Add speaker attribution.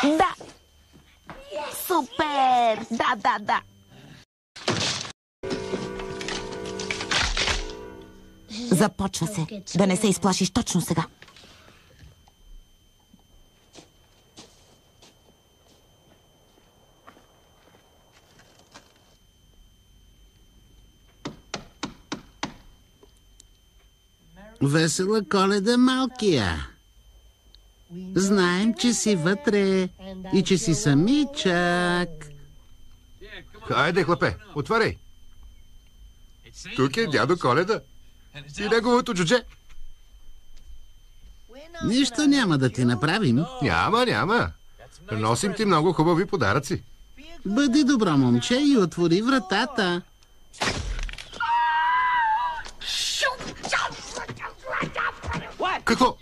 Speaker 1: Да! Супер! Да! Започва се. Да не се изплашиш точно сега.
Speaker 2: Весела Коледа, малкия! Знаем, че си вътре и че си самичък.
Speaker 3: Хайде, хлапе, отваряй. Тук е дядо Коледа и неговото джудже.
Speaker 2: Нищо няма да ти направим.
Speaker 3: Няма. Носим ти много хубави подаръци.
Speaker 2: Бъди добро момче и отвори вратата.
Speaker 3: Какво?